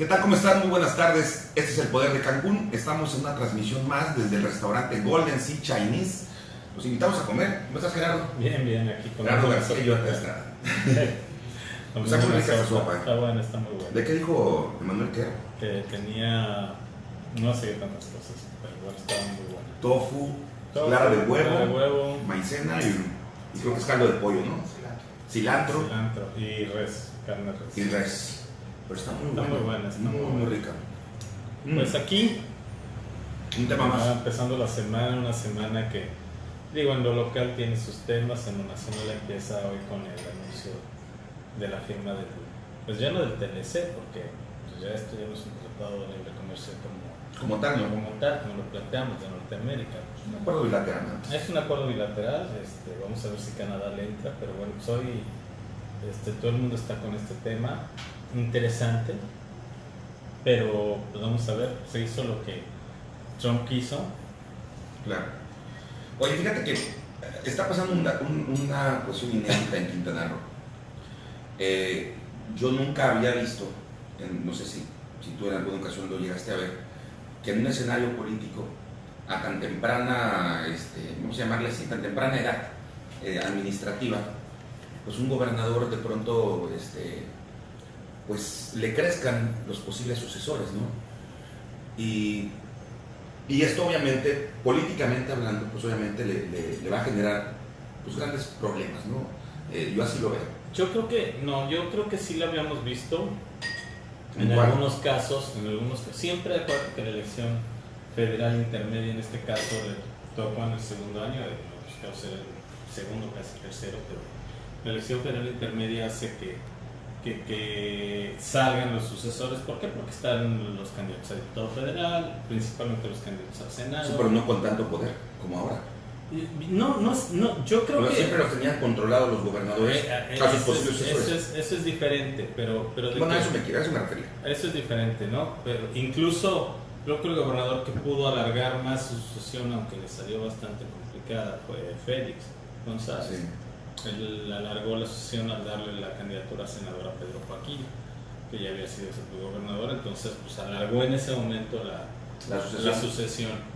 ¿Qué tal? ¿Cómo están? Muy buenas tardes. Este es El Poder de Cancún. Estamos en una transmisión más desde el restaurante Golden Sea Chinese. Los invitamos a comer. ¿Cómo estás, Gerardo? Bien, bien, aquí con Gerardo García y yo acá está. O sea, ¿cómo rica esa sopa? Está buena, está muy buena. ¿De qué dijo Emanuel que era? Que tenía, no sé qué tantas cosas, pero igual estaba muy buena. Tofu, clara de huevo, huevo, maicena y creo que es caldo de pollo, ¿no? Cilantro. Cilantro y res, carne res. Y res. Pero está muy buena. Muy buena, está muy rica. Pues aquí, Un tema más. empezando la semana, una semana que, digo, en lo local tiene sus temas, en lo nacional empieza hoy con el anuncio de la firma del, pues ya no del TLC, porque pues ya esto ya no es un tratado de libre comercio Como tal, ¿no? como lo planteamos de Norteamérica. Un acuerdo bilateral, ¿no? Es un acuerdo bilateral, vamos a ver si Canadá le entra, pero bueno, pues hoy todo el mundo está con este tema, interesante, pero pues vamos a ver, se hizo lo que Trump quiso. Claro. Oye, fíjate que está pasando una cuestión inédita en Quintana Roo. Yo nunca había visto, no sé si tú en alguna ocasión lo llegaste a ver, que en un escenario político a tan temprana, vamos a llamarle así, tan temprana edad administrativa, pues un gobernador de pronto, pues le crezcan los posibles sucesores, ¿no? Y esto obviamente, políticamente hablando, pues obviamente le va a generar pues grandes problemas, ¿no? Yo así lo veo. Yo creo que sí lo habíamos visto en ¿Cuál? algunos casos, siempre de acuerdo que la elección federal intermedia en este caso le tocó en el segundo año, casi el segundo, casi tercero, pero la elección federal intermedia hace que salgan los sucesores. ¿Por qué? Porque están los candidatos a diputado federal, principalmente los candidatos al Senado. Sí, pero no con tanto poder como ahora. No, yo creo que siempre los tenían controlados los gobernadores a sus posibles sucesores. Eso es diferente, pero bueno, a eso me refería. Eso es diferente, ¿no? Pero incluso creo que el gobernador que pudo alargar más su sucesión, aunque le salió bastante complicada, fue Félix González. Sí. Él alargó la sucesión al darle la candidatura a senador a Pedro Joaquín, que ya había sido su gobernador, entonces pues alargó en ese momento la sucesión.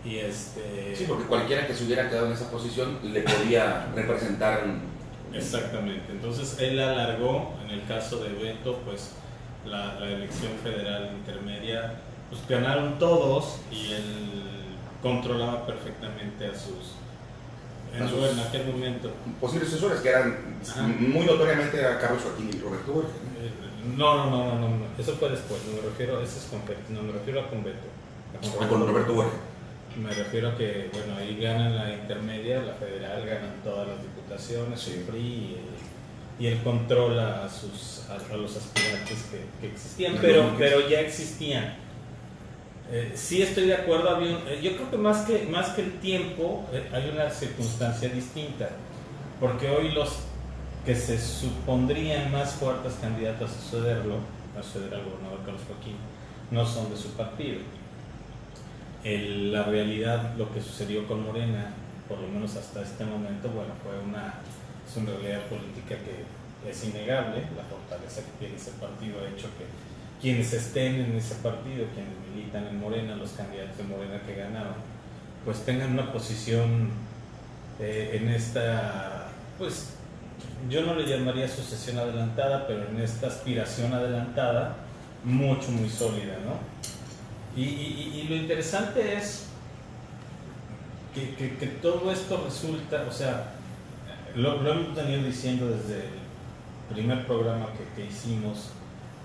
Y Sí, porque cualquiera que se hubiera quedado en esa posición le podía representar. Exactamente, entonces él alargó, en el caso de Beto, pues la elección federal intermedia, pues ganaron todos y él controlaba perfectamente a sus en aquel momento posibles sucesores, que eran muy notoriamente a Carlos Joaquín y Roberto Borges. No, eso fue después, no me refiero a con Beto. Con Roberto Borges. Me refiero a que, bueno, ahí ganan la intermedia, la federal, ganan todas las diputaciones, el PRI, y él controla a los aspirantes que existían, pero ya existían. Sí estoy de acuerdo, yo creo que más que el tiempo, hay una circunstancia distinta, porque hoy los que se supondrían más fuertes candidatos a suceder al gobernador Carlos Joaquín, no son de su partido. La realidad, lo que sucedió con Morena, por lo menos hasta este momento, bueno, es una realidad política que es innegable. La fortaleza que tiene ese partido ha hecho que quienes estén en ese partido, quienes militan en Morena, los candidatos de Morena que ganaron, pues tengan una posición en esta, pues yo no le llamaría sucesión adelantada, pero en esta aspiración adelantada muy sólida, ¿no? Y lo interesante es que todo esto resulta, o sea, lo hemos venido diciendo desde el primer programa que hicimos,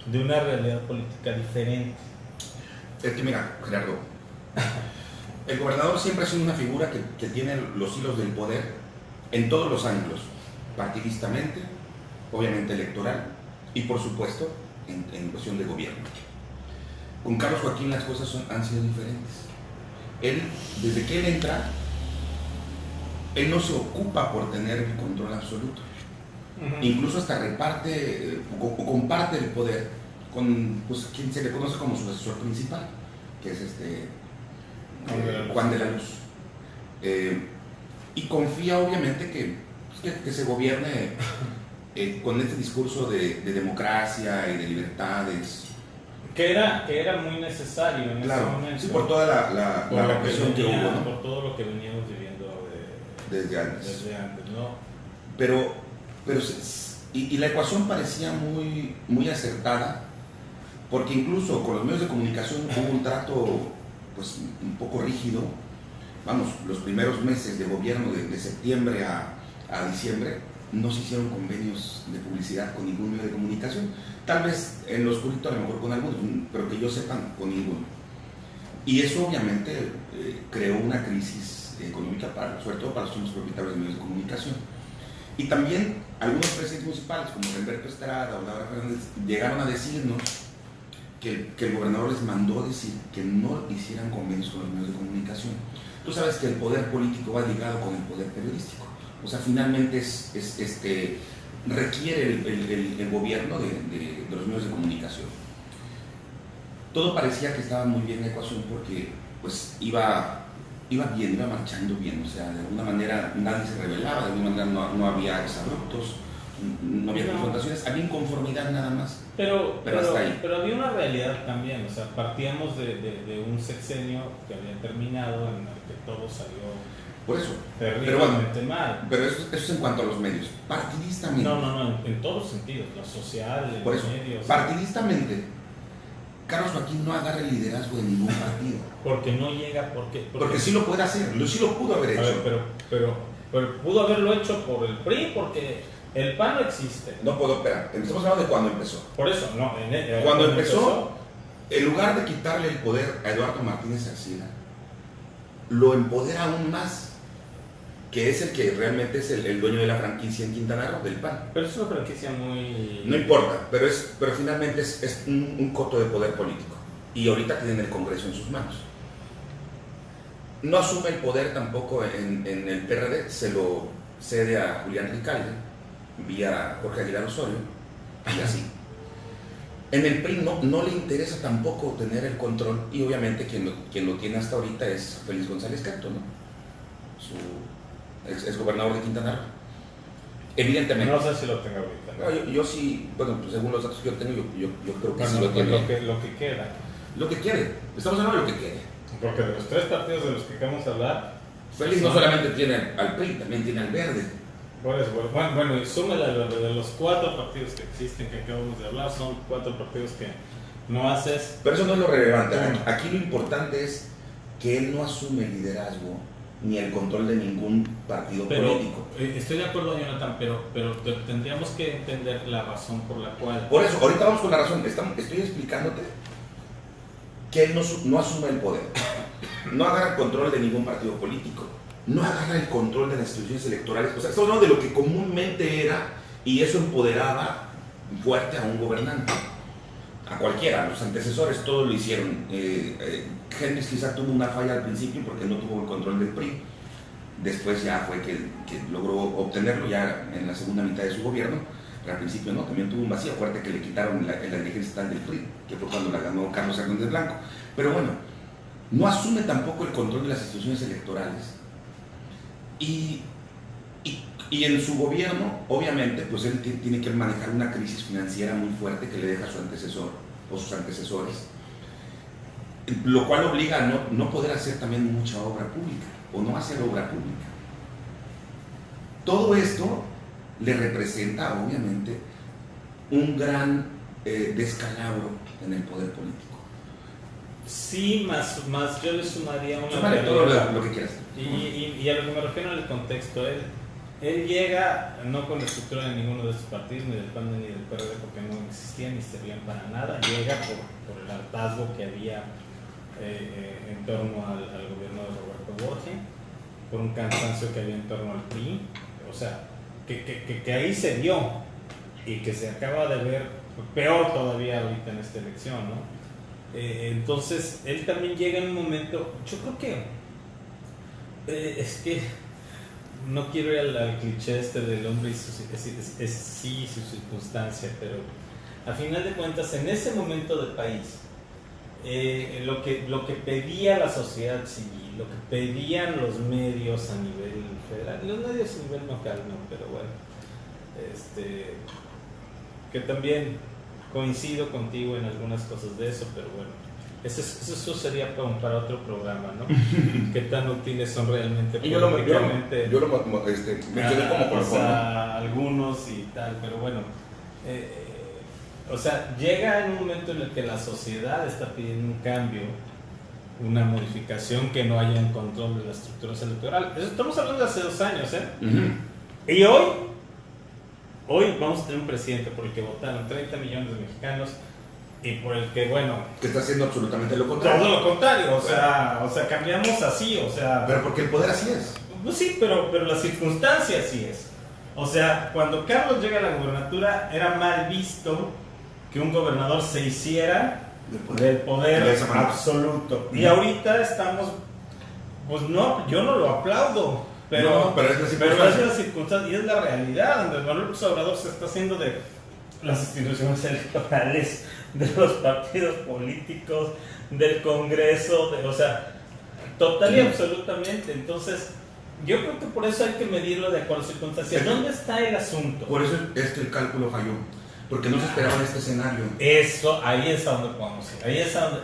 de una realidad política diferente. Es que mira, Gerardo, el gobernador siempre ha sido una figura que tiene los hilos del poder en todos los ángulos, partidistamente, obviamente electoral y por supuesto en cuestión de gobierno. Con Carlos Joaquín las cosas han sido diferentes. Desde que él entra, él no se ocupa por tener el control absoluto. Incluso hasta reparte o comparte el poder con quien se le conoce como su asesor principal, que es Juan de la Luz. Y confía obviamente que se gobierne con este discurso de democracia y de libertades, Que era muy necesario en ese momento. Sí, por toda la represión que hubo, ¿no? Por todo lo que veníamos viviendo desde antes, ¿no? Pero y la ecuación parecía muy acertada, porque incluso con los medios de comunicación hubo un trato pues un poco rígido. Vamos, los primeros meses de gobierno de septiembre a diciembre no se hicieron convenios de publicidad con ningún medio de comunicación. Tal vez en lo oscurito a lo mejor con algunos, pero que yo sepa con ninguno. Y eso obviamente creó una crisis económica, sobre todo para los propietarios de medios de comunicación. Y también algunos presidentes municipales, como Alberto Estrada o Laura Fernández, llegaron a decirnos que el gobernador les mandó decir que no hicieran convenios con los medios de comunicación. Tú sabes que el poder político va ligado con el poder periodístico. O sea, finalmente requiere el gobierno de los medios de comunicación. Todo parecía que estaba muy bien la ecuación porque pues iba bien, iba marchando bien. O sea, de alguna manera nadie se rebelaba, de alguna manera no había exabruptos, no había confrontaciones, había inconformidad nada más. Pero hasta ahí. Pero había una realidad también, o sea, partíamos de un sexenio que había terminado en el que todo salió por eso, terriblemente mal. Pero eso es en cuanto a los medios. Partidistamente. No, en todos sentidos, lo social, en los medios. Partidistamente, Carlos Joaquín no agarra el liderazgo de ningún partido. Porque no llega, porque sí lo puede hacer, sí lo pudo haber hecho. Pero pudo haberlo hecho por el PRI, porque el PAN no existe. No puedo esperar. Estamos hablando de cuando empezó. Por eso, no. Cuando empezó, en lugar de quitarle el poder a Eduardo Martínez Arcila, lo empodera aún más, que es el que realmente es el dueño de la franquicia en Quintana Roo, del PAN. Pero es una franquicia muy... No importa, pero finalmente es un coto de poder político. Y ahorita tienen el Congreso en sus manos. No asume el poder tampoco en el PRD, se lo cede a Julián Ricalde, vía Jorge Aguilar Osorio, y así. En el PRI no le interesa tampoco tener el control, y obviamente quien lo tiene hasta ahorita es Félix González Canto, ¿no? Su ex gobernador de Quintana Roo. Evidentemente. No sé si lo tengo ahorita. No, yo sí, bueno, pues según los datos que yo tengo, yo creo que sí lo tiene. tiene. Lo que queda. Lo que quede. Estamos hablando de lo que quede. Porque de los tres partidos de los que acabamos de hablar, Félix no solamente tiene al PRI, también tiene al Verde. Por eso, bueno, y súmela de los 4 partidos que existen que acabamos de hablar, son 4 partidos que no haces. Pero eso no es lo relevante. Aquí lo importante es que él no asume el liderazgo ni el control de ningún partido político. Estoy de acuerdo, Jonathan, pero tendríamos que entender la razón por la cual... Por eso, ahorita vamos con la razón. Estoy explicándote que él no asume el poder, no agarra el control de ningún partido político, no agarra el control de las instituciones electorales. O sea, estamos hablando de lo que comúnmente era, y eso empoderaba fuerte a un gobernante, a cualquiera. Los antecesores todos lo hicieron. Hendrix quizá tuvo una falla al principio porque no tuvo el control del PRI. Después ya fue que logró obtenerlo ya en la segunda mitad de su gobierno, pero al principio no, también tuvo un vacío. Acuérdate que le quitaron la dirigencia estatal del PRI, que fue cuando la ganó Carlos Hernández Blanco. Pero bueno, no asume tampoco el control de las instituciones electorales. Y en su gobierno, obviamente, pues él tiene que manejar una crisis financiera muy fuerte que le deja a su antecesor o sus antecesores, lo cual obliga a no poder hacer también mucha obra pública o no hacer obra pública. Todo esto le representa, obviamente, un gran descalabro en el poder político. Sí, más yo le sumaría una... Súmale todo lo que quieras. Y a lo que me refiero en el contexto, él llega no con la estructura de ninguno de estos partidos, ni del PAN ni del PRD, porque no existían ni servían para nada. Llega por el hartazgo que había en torno al gobierno de Roberto Borges, por un cansancio que había en torno al PRI, o sea, que ahí se vio y que se acaba de ver peor todavía ahorita en esta elección, ¿no? Entonces, él también llega en un momento, yo creo que es que no quiero ir al cliché del hombre y su circunstancia, pero a final de cuentas, en ese momento del país, lo que pedía la sociedad civil, lo que pedían los medios a nivel federal, los medios a nivel local no, pero bueno, que también coincido contigo en algunas cosas de eso, pero bueno, eso sería como para otro programa, ¿no? ¿Qué tan útiles son realmente políticamente? Yo lo mencioné como por algunos y tal, pero bueno, o sea, llega en un momento en el que la sociedad está pidiendo un cambio, una modificación, que no haya un control de las estructuras electorales. Eso estamos hablando de hace 2 años, ¿eh? Y hoy vamos a tener un presidente por el que votaron 30 millones de mexicanos y por el que, bueno, que está haciendo absolutamente lo contrario. Todo lo contrario, o sea, cambiamos así, o sea... Pero porque el poder así es. Pues sí, pero la circunstancia así es. O sea, cuando Carlos llega a la gobernatura, era mal visto que un gobernador se hiciera del poder absoluto. Y ahorita estamos, pues no, yo no lo aplaudo, pero es la circunstancia y es la realidad. Andrés Manuel López Obrador se está haciendo de las instituciones electorales, de los partidos políticos, del Congreso, o sea, total y absolutamente. Entonces, yo creo que por eso hay que medirlo de acuerdo a circunstancias. ¿Dónde está el asunto? Por eso es que el cálculo falló, porque no se esperaba en este escenario. Eso, ahí es a donde podemos ir.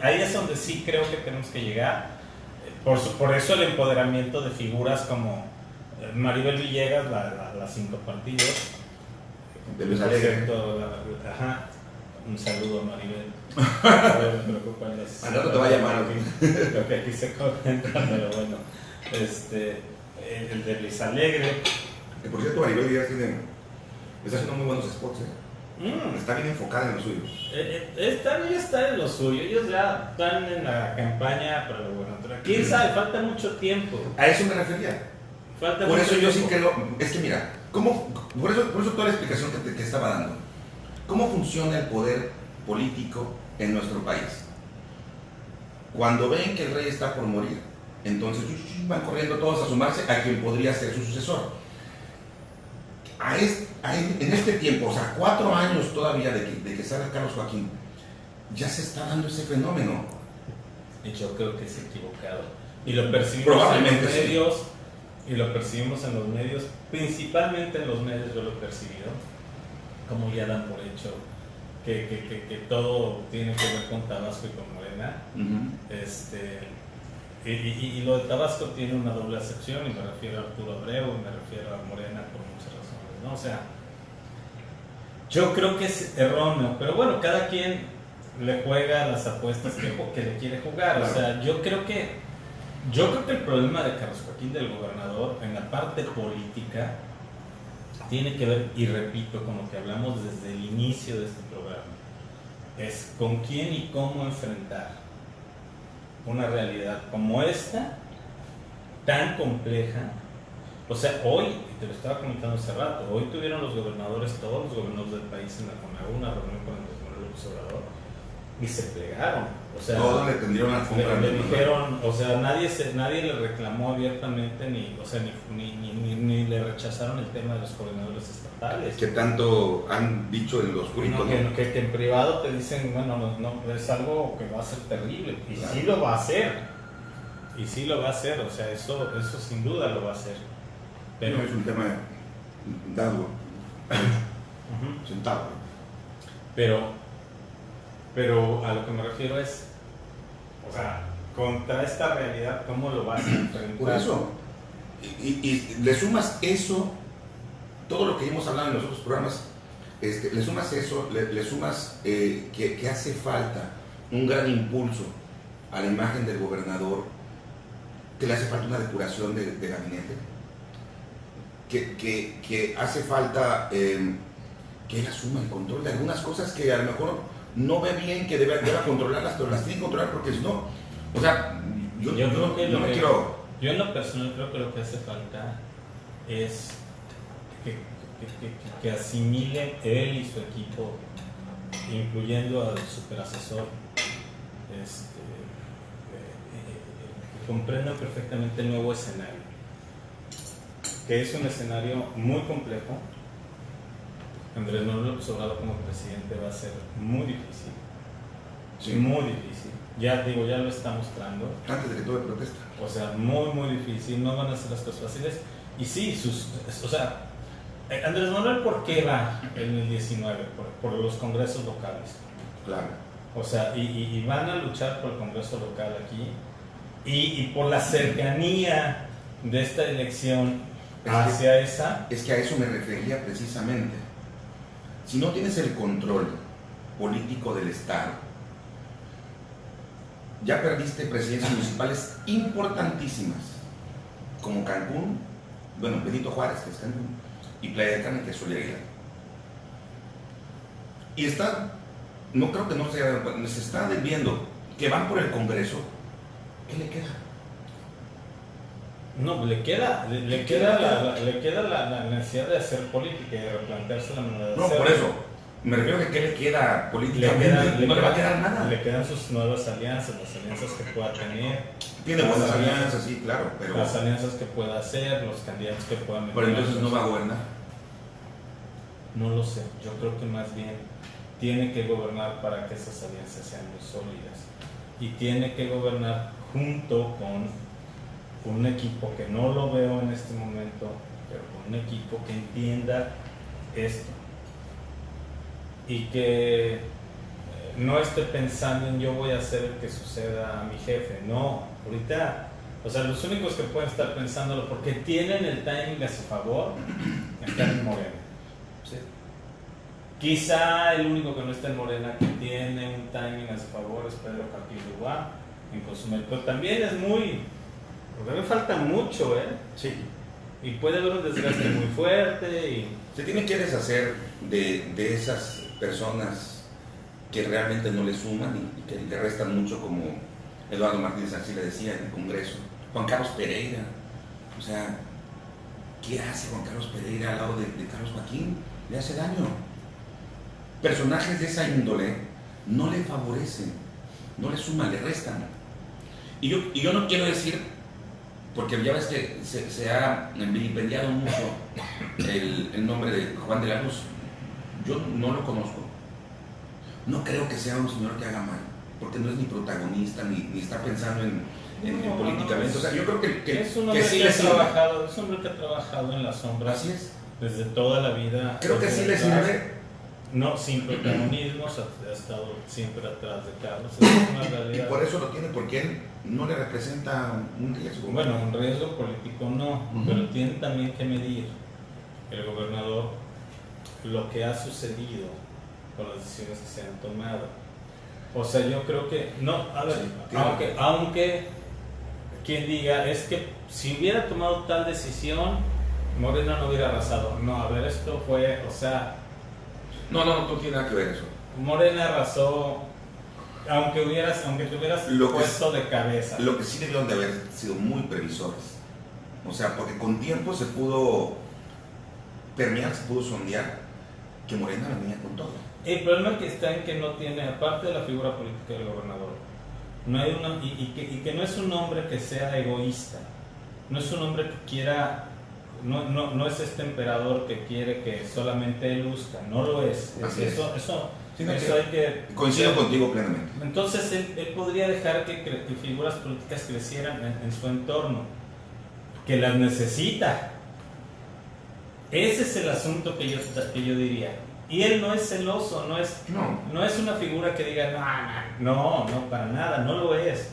Ahí es donde sí creo que tenemos que llegar. Por eso el empoderamiento de figuras como Maribel Villegas, la 5 partidos. De Luis Alegre. Un saludo, Maribel. Me preocupan las... Al rato te va a llamar. Lo que aquí se comenta, pero bueno. El de Luis Alegre. Que por cierto, Maribel ya está haciendo muy buenos spots, Está bien enfocada en lo suyo. Está en lo suyo. Ellos ya están en la campaña para la gobernatura. ¿Quién sabe? Falta mucho tiempo. A eso me refería. Por eso yo sí que es que mira, por eso toda la explicación que estaba dando. ¿Cómo funciona el poder político en nuestro país? Cuando ven que el rey está por morir, entonces van corriendo todos a sumarse a quien podría ser su sucesor. En este tiempo, o sea, 4 años todavía de que salga Carlos Joaquín, ya se está dando ese fenómeno. Y yo creo que es equivocado. Y lo percibimos en los medios, sí. Y lo percibimos en los medios, principalmente en los medios yo lo he percibido, como ya dan por hecho que todo tiene que ver con Tabasco y con Morena. Y lo de Tabasco tiene una doble acepción, y me refiero a Arturo Abreu, y me refiero a Morena por muchas razones, ¿no? O sea, yo creo que es erróneo, pero bueno, cada quien le juega las apuestas que le quiere jugar. O sea, yo creo que el problema de Carlos Joaquín, del gobernador, en la parte política, tiene que ver, y repito, con lo que hablamos desde el inicio de este programa, es con quién y cómo enfrentar una realidad como esta, tan compleja. O sea, hoy, te lo estaba comentando hace rato, hoy tuvieron todos los gobernadores del país en la CONAGU una reunión con Andrés Manuel López Obrador y se plegaron. O sea, todos le tendieron la alfombra. Le dijeron, o sea, nadie le reclamó abiertamente, ni le rechazaron el tema de los coordinadores estatales. Que tanto han dicho en los públicos. Que en privado te dicen, bueno, no, es algo que va a ser terrible. Y claro, sí lo va a hacer. Y sí lo va a hacer, o sea, eso sin duda lo va a hacer. Pero no es un tema dado, sentado. Pero a lo que me refiero es, o sea, contra esta realidad, ¿cómo lo vas a enfrentar? Por eso, y le sumas eso, todo lo que hemos hablado en los otros programas, le sumas eso, le sumas que hace falta un gran impulso a la imagen del gobernador, que le hace falta una depuración de gabinete, que hace falta que él asuma el control de algunas cosas que a lo mejor no ve bien que deba controlarlas, pero las tiene que controlar, porque si no, o sea, yo en lo personal creo que lo que hace falta es que asimile él y su equipo, incluyendo al superasesor, que comprendan perfectamente el nuevo escenario, que es un escenario muy complejo. Andrés Manuel López Obrador como presidente va a ser muy difícil, sí, muy difícil. Ya lo está mostrando. Antes de que todo protesta. O sea, muy, muy difícil. No van a ser las cosas fáciles. Y sí, Andrés Manuel, ¿por qué va en el 19? Por los congresos locales. Claro. O sea, y van a luchar por el congreso local aquí y por la cercanía de esta elección hacia esa. Es que a eso me refería precisamente. Si no tienes el control político del Estado, ya perdiste presidencias municipales importantísimas, como Cancún, bueno, Benito Juárez, que es Cancún, y Playa del Carmen, que es Soleil. Y está, no creo que no sea, se está viendo que van por el Congreso. ¿Qué le queda? No, le queda la necesidad de hacer política y de replantearse la manera de hacer. No, por eso. Me refiero a que ¿qué le queda políticamente? No le va a quedar nada. Le quedan sus nuevas alianzas, las alianzas que pueda tener. Tiene buenas alianzas, sí, claro, pero... Las alianzas que pueda hacer, los candidatos que puedan meter. Pero entonces no va a gobernar. No lo sé, yo creo que más bien tiene que gobernar para que esas alianzas sean muy sólidas. Y tiene que gobernar junto con un equipo que no lo veo en este momento, pero con un equipo que entienda esto y que no esté pensando en yo voy a hacer el que suceda a mi jefe. No, ahorita, o sea, los únicos que pueden estar pensándolo porque tienen el timing a su favor están en Morena. Sí. Quizá el único que no está en Morena que tiene un timing a su favor es Pedro Castillo Terán en Cozumel, pero también es muy... Porque me falta mucho, Sí. Y puede haber un desgaste muy fuerte y... Se tiene que deshacer de esas personas que realmente no le suman y que le restan mucho, como Eduardo Martínez así le decía en el Congreso. Juan Carlos Pereira. O sea, ¿qué hace Juan Carlos Pereira al lado de Carlos Joaquín? Le hace daño. Personajes de esa índole no le favorecen, no le suman, le restan. Y yo no quiero decir... Porque ya ves que se ha vilipendiado mucho el nombre de Juan de la Luz. Yo no lo conozco. No creo que sea un señor que haga mal, porque no es ni protagonista, ni está pensando en políticamente. O sea, yo creo que es un hombre sí que ha trabajado, es un hombre que ha trabajado en la sombra. Así es. Desde toda la vida. Creo que sí le sirve. No, sin protagonismo, ha estado siempre atrás de Carlos. Es una realidad. Y por eso lo tiene, porque él no le representa un riesgo. Bueno, un riesgo político no, pero tiene también que medir el gobernador lo que ha sucedido con las decisiones que se han tomado. O sea, yo creo que, no, a ver, sí, aunque quien diga, es que si hubiera tomado tal decisión, Morena no hubiera arrasado. No, a ver, esto fue, o sea... No tiene nada que ver eso. Morena arrasó, aunque te hubieras puesto de cabeza. Lo que sí debieron de haber sido muy previsores. O sea, porque con tiempo se pudo permear, se pudo sondear que Morena venía con todo. El problema que está en que no tiene, aparte de la figura política del gobernador, no hay una, y que no es un hombre que sea egoísta, no es un hombre que quiera... No es este emperador que quiere que solamente él luzca, no lo es. Eso hay que... Coincido contigo plenamente. Entonces él podría dejar que figuras políticas crecieran en su entorno, que las necesita. Ese es el asunto que yo diría. Y él no es celoso, no es una figura que diga, no, para nada, no lo es.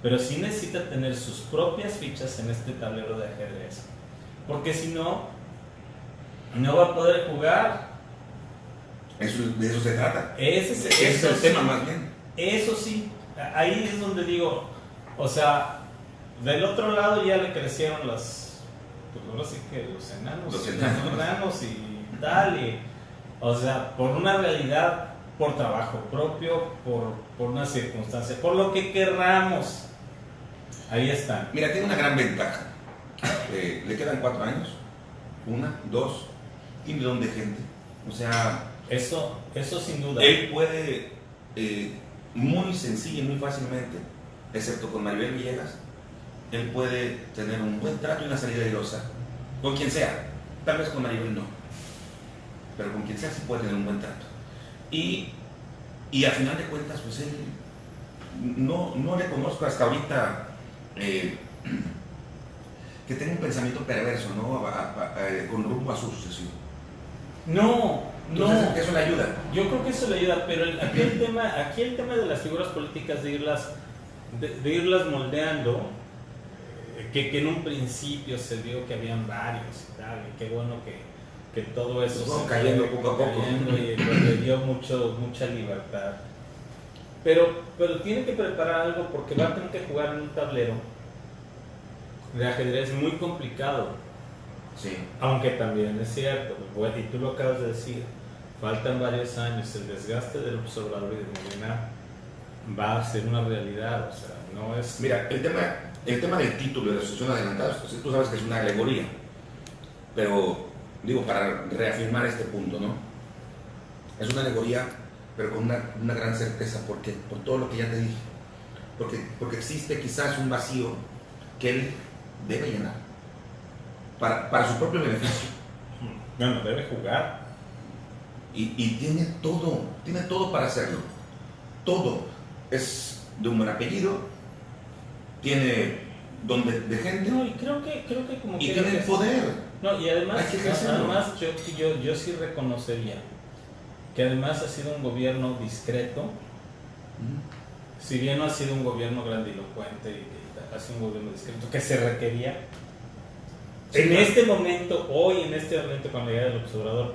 Pero sí necesita tener sus propias fichas en este tablero de ajedrez. Porque si no va a poder jugar. De eso se trata. Ese es el tema más bien. Eso sí, ahí es donde digo, o sea, del otro lado ya le crecieron los enanos y tal, o sea, por una realidad, por trabajo propio, por una circunstancia, por lo que querramos, ahí están. Mira, tiene una gran ventaja. Le quedan 4 años, 1, 2, tiene don de gente, o sea, eso sin duda. Él puede muy sencillo y muy fácilmente, excepto con Maribel Villegas, él puede tener un buen trato y una salida airosa con quien sea. Tal vez con Maribel no, pero con quien sea sí puede tener un buen trato. Y a final de cuentas, pues él no le conozco hasta ahorita que tenga un pensamiento perverso, ¿no? Con rumbo a su sucesión. No, Entonces, eso le ayuda. yo creo que eso le ayuda, pero aquí el tema de las figuras políticas, de irlas moldeando, que en un principio se vio que habían varios y tal, y qué bueno que todo eso Pues se cayendo fue poco a poco. cayendo y le dio mucha libertad. Pero tiene que preparar algo porque va a tener que jugar en un tablero de ajedrez muy complicado. Sí. Aunque también es cierto, y tú lo acabas de decir, faltan varios años, el desgaste del observador y de Morena va a ser una realidad, o sea, no es... Mira, el tema del título de la asociación adelantada, pues, tú sabes que es una alegoría, pero digo, para reafirmar este punto, ¿no? Es una alegoría, pero con una gran certeza, porque por todo lo que ya te dije, porque existe quizás un vacío que él debe llenar para su propio beneficio. Bueno, debe jugar. Y tiene todo para hacerlo. Todo. Es de un buen apellido, tiene don de gente, No, y creo que como y que tiene el poder. No, y además, Hay que ejercerlo. yo sí reconocería que además ha sido un gobierno discreto, si bien no ha sido un gobierno grandilocuente, y ha sido un gobierno discreto que se requería. Sí, En claro. este momento, con la llegada del observador,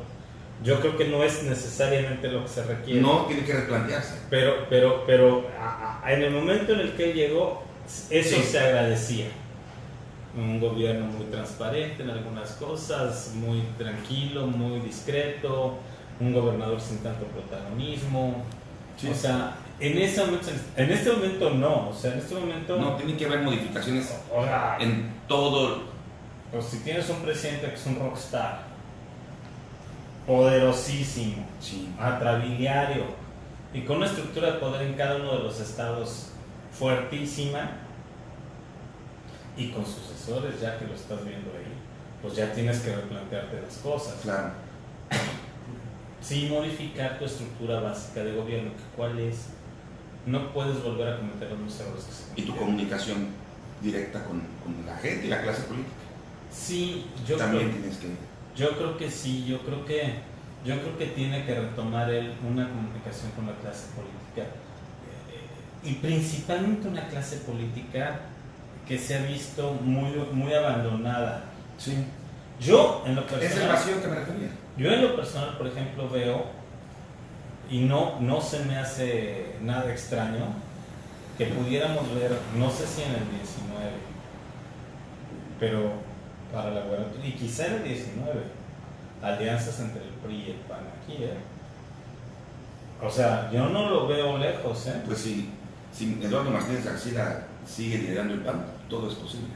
yo creo que no es necesariamente lo que se requiere. No, tiene que replantearse. Pero en el momento en el que él llegó, eso Sí. se agradecía. Un gobierno muy transparente en algunas cosas, muy tranquilo, muy discreto, un gobernador sin tanto protagonismo. Sí. O sea, en este momento no, o sea, en este momento... No, tiene que haber modificaciones O sea, en todo. pues si tienes un presidente que es un rockstar, poderosísimo, Sí. atrabiliario y con una estructura de poder en cada uno de los estados fuertísima y con sucesores, ya que lo estás viendo ahí, pues ya tienes que replantearte las cosas. Claro. Sí, modificar tu estructura básica de gobierno, que cuál es, no puedes volver a cometer los mismos errores que se Y tu cometieron. comunicación directa con la gente y la clase política. Sí, También tienes que... yo creo que sí, yo creo que tiene que retomar él una comunicación con la clase política, y principalmente una clase política que se ha visto muy abandonada. Sí. Yo en lo Es el personal, vacío que me refería. por ejemplo, veo, y no se me hace nada extraño, que pudiéramos ver, no sé si en el 19, pero para la gubernatura, y quizá en el 19, alianzas entre el PRI y el PAN aquí, O sea, yo no lo veo lejos, Pues si Eduardo Martínez García sigue liderando el PAN, todo es posible.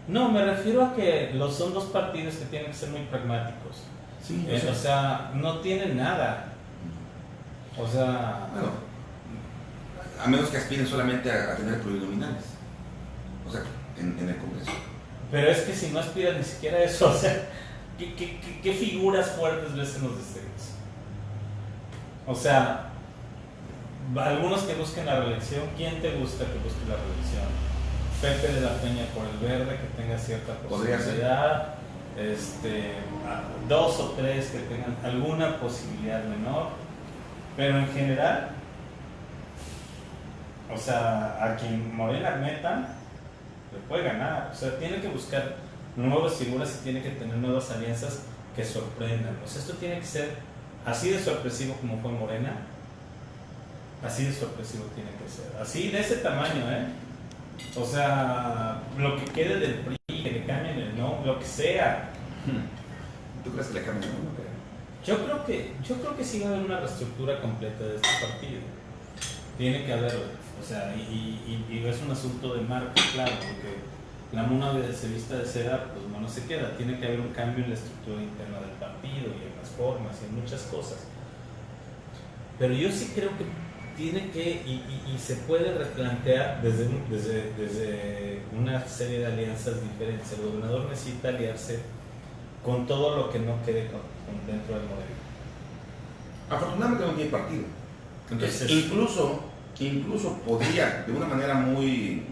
No, me refiero a que son dos partidos que tienen que ser muy pragmáticos. Sí, O sea, no tienen nada. O sea, bueno, a menos que aspiren solamente a tener plurinominales. O sea, en el Congreso. pero es que si no aspiran ni siquiera a eso, o sea, ¿qué figuras fuertes ves en los distritos? O sea, algunos que busquen la reelección, ¿quién te gusta que busque la reelección? Pepe de la Peña por el verde, que tenga cierta Podría ser. posibilidad, dos o tres que tengan alguna posibilidad menor, pero en general, o sea, a quien Morena meta, le puede ganar. O sea, tiene que buscar nuevas figuras y tiene que tener nuevas alianzas que sorprendan. O sea, esto tiene que ser así de sorpresivo como fue Morena, así de sorpresivo tiene que ser. Así, de ese tamaño, O sea, lo que quede del PRI, que le cambien el nombre, lo que sea. ¿Tú crees que le cambien el nombre? Yo creo que sí va a haber una reestructura completa de este partido. Tiene que haberlo. O sea, y es un asunto de marca, claro, porque la mona de vista de seda, pues no se queda. Tiene que haber un cambio en la estructura interna del partido y en las formas y en muchas cosas. Pero yo sí creo que tiene que y se puede replantear desde una serie de alianzas diferentes. El gobernador necesita aliarse con todo lo que no quede con dentro del modelo. Afortunadamente no tiene partido. Entonces, Ese es- incluso podría, de una manera muy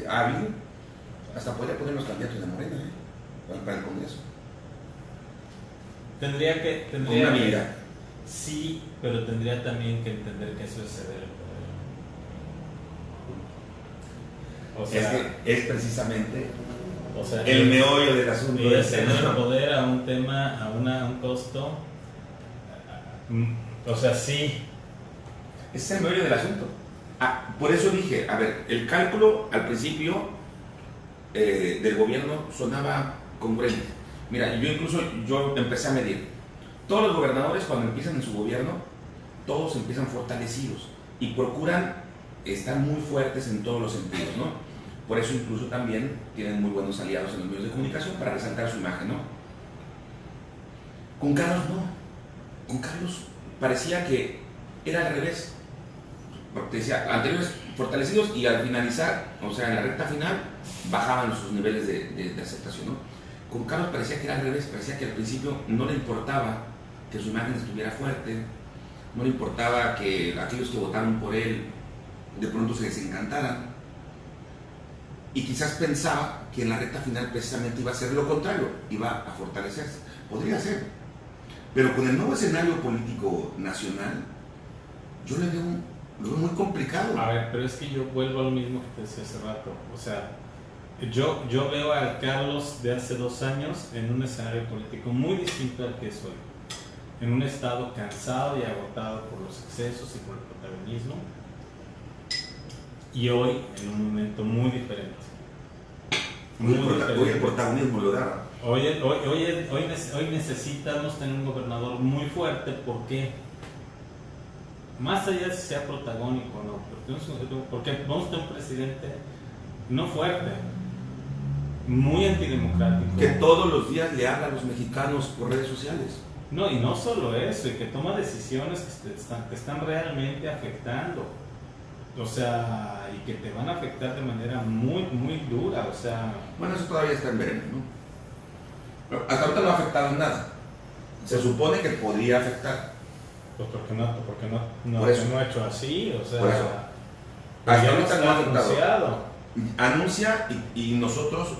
hábil, hasta podría poner los candidatos de Morena para el Congreso. Con una habilidad. Sí, pero tendría también que entender que eso es ceder el poder. O sea, es que es precisamente o sea, el meollo del asunto. Es ceder el poder a un tema, a un costo. O sea, sí. Ese es el meollo del asunto. Por eso dije, a ver, el cálculo al principio del gobierno sonaba congruente. Mira, yo empecé a medir. Todos los gobernadores cuando empiezan en su gobierno, todos empiezan fortalecidos y procuran estar muy fuertes en todos los sentidos, ¿no? Por eso incluso también tienen muy buenos aliados en los medios de comunicación para resaltar su imagen, ¿no? Con Carlos no. Con Carlos parecía que era al revés. Porque decía, anteriores fortalecidos y al finalizar, o sea, en la recta final, bajaban sus niveles de aceptación, ¿no? Con Carlos parecía que era al revés, parecía que al principio no le importaba que su imagen estuviera fuerte, no le importaba que aquellos que votaron por él de pronto se desencantaran, y quizás pensaba que en la recta final precisamente iba a ser lo contrario, iba a fortalecerse. Podría ser, pero con el nuevo escenario político nacional, yo le veo muy complicado. A ver, pero es que yo vuelvo a lo mismo que te decía hace rato. O sea, yo veo a Carlos de hace 2 años en un escenario político muy distinto al que es hoy. En un estado cansado y agotado por los excesos y por el protagonismo. Y hoy en un momento muy diferente. Hoy el protagonismo lo daba. Hoy necesitamos tener un gobernador muy fuerte. ¿Por qué? Más allá de si sea protagónico o no, porque vamos a tener un presidente no fuerte, muy antidemocrático. Que todos los días le habla a los mexicanos por redes sociales. No, y no solo eso, y que toma decisiones que están realmente afectando. O sea, y que te van a afectar de manera muy, muy dura. O sea. Bueno, eso todavía está en veremos, ¿no? Hasta ahorita no ha afectado en nada. Se supone que podría afectar. Pues porque no ha hecho así, o sea. Por eso. Hasta ahorita no ha afectado. Anunciado. Anuncia y nosotros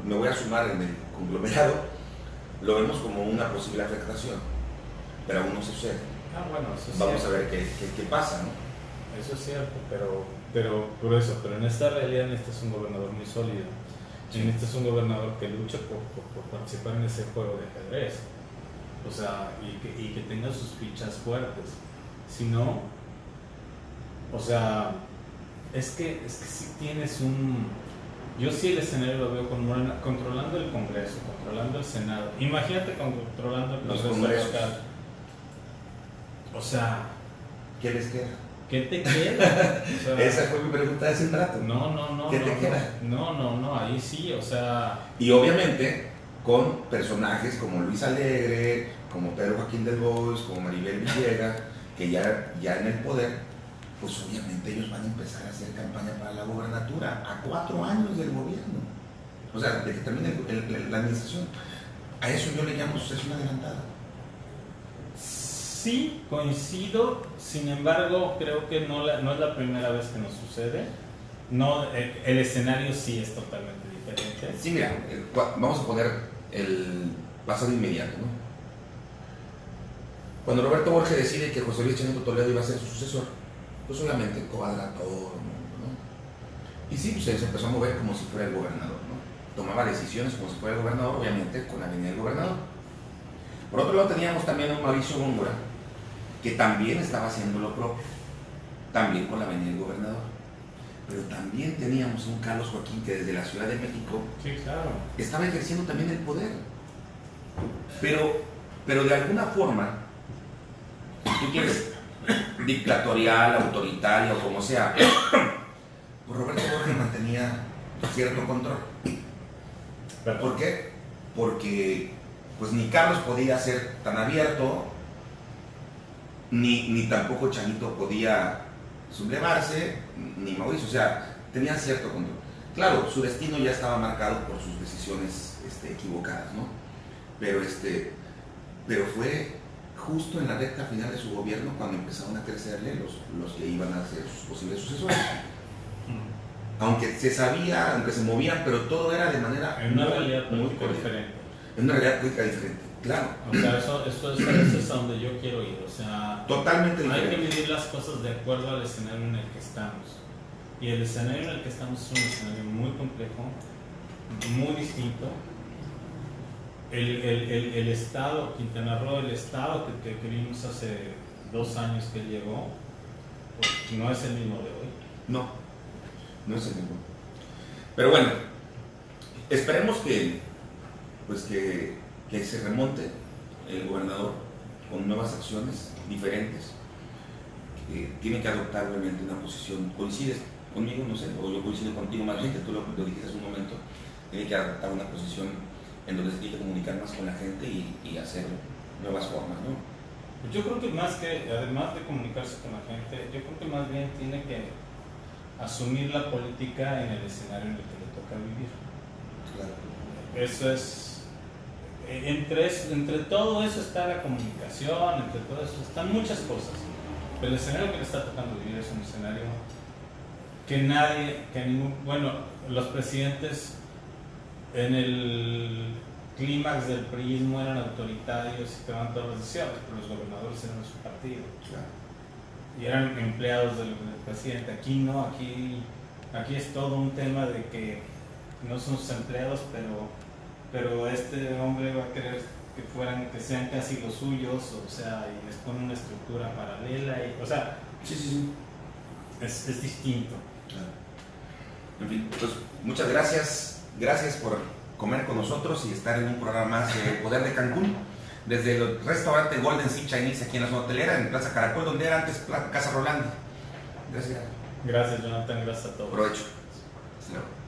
me voy a sumar en el conglomerado, lo vemos como una posible afectación, pero aún no sucede. Bueno, eso es Vamos cierto. a ver qué pasa, ¿no? Eso es cierto, pero en esta realidad este es un gobernador muy sólido. Sí. Este es un gobernador que lucha por participar en ese juego de ajedrez. O sea, y que tenga sus fichas fuertes. Si no, o sea, es que si tienes yo sí el escenario lo veo con Morena controlando el Congreso, controlando el Senado. Imagínate controlando el Congreso local. O sea, ¿qué les queda? ¿Qué te queda? O sea, esa fue mi pregunta hace un rato. No. ¿Qué te queda? No, ahí sí, o sea. Y obviamente con personajes como Luis Alegre, como Pedro Joaquín del Bois, como Maribel Villegas, que ya en el poder, pues obviamente ellos van a empezar a hacer campaña para la gobernatura a 4 años del gobierno. O sea, de que termine la administración. A eso yo le llamo sucesión adelantada. Sí, coincido, sin embargo, creo que no es la primera vez que nos sucede. No, el escenario sí es totalmente diferente. Sí, mira, vamos a poner el pasado inmediato, ¿no? Cuando Roberto Borges decide que José Luis Cheneto Toledo iba a ser su sucesor, pues obviamente cuadra todo el mundo, ¿no? Y sí, pues se empezó a mover como si fuera el gobernador, ¿no? Tomaba decisiones como si fuera el gobernador, obviamente con la venia del gobernador. Por otro lado teníamos también a un Mauricio Góngora, que también estaba haciendo lo propio, también con la venia del gobernador. Pero también teníamos a un Carlos Joaquín que desde la Ciudad de México sí, claro, estaba ejerciendo también el poder. Pero de alguna forma, si tú quieres, dictatorial, autoritaria o como sea, pues Roberto Borges mantenía cierto control. ¿Por qué? Porque pues ni Carlos podía ser tan abierto, ni tampoco Chanito podía sublevarse, ni Mauricio, o sea, tenía cierto control. Claro, su destino ya estaba marcado por sus decisiones equivocadas, ¿no? Pero fue justo en la recta final de su gobierno cuando empezaron a crecerle los que iban a ser sus posibles sucesores. Aunque se sabía, aunque se movían, pero todo era de manera en una realidad muy diferente. En una realidad política diferente. Claro. O sea, eso es a donde yo quiero ir. O sea, Totalmente hay diferente. que medir las cosas de acuerdo al escenario en el que estamos. Y el escenario en el que estamos es un escenario muy complejo, muy distinto. El Estado, Quintana Roo, el Estado que vimos hace 2 años que él llegó, pues, no es el mismo de hoy. No, no es el mismo. Pero bueno, esperemos que, pues que se remonte el gobernador con nuevas acciones diferentes. Tiene que adoptar obviamente una posición. ¿Coincides conmigo? No sé, o yo coincido contigo más bien, que tú lo dijiste hace un momento. Tiene que adoptar una posición en donde se tiene que comunicar más con la gente y hacer nuevas formas, ¿no? Yo creo que más que, además de comunicarse con la gente, yo creo que más bien tiene que asumir la política en el escenario en el que le toca vivir. Claro. Eso es, entre todo eso está la comunicación, entre todo eso están muchas cosas. Pero el escenario que le está tocando vivir es un escenario que nadie, bueno, los presidentes en el clímax del priismo eran autoritarios y tomaban todas las decisiones, pero los gobernadores eran de su partido. Claro. Y eran empleados del presidente. Aquí no, aquí es todo un tema de que no son sus empleados, pero este hombre va a querer que sean casi los suyos, o sea, y les pone una estructura paralela, o sea, Sí. es distinto. Claro. En fin, pues muchas gracias. Gracias por comer con nosotros y estar en un programa más de Poder de Cancún. Desde el restaurante Golden Sea Chinese aquí en la zona hotelera, en Plaza Caracol, donde era antes Casa Rolando. Gracias. Gracias, Jonathan, gracias a todos. Provecho. Hasta luego.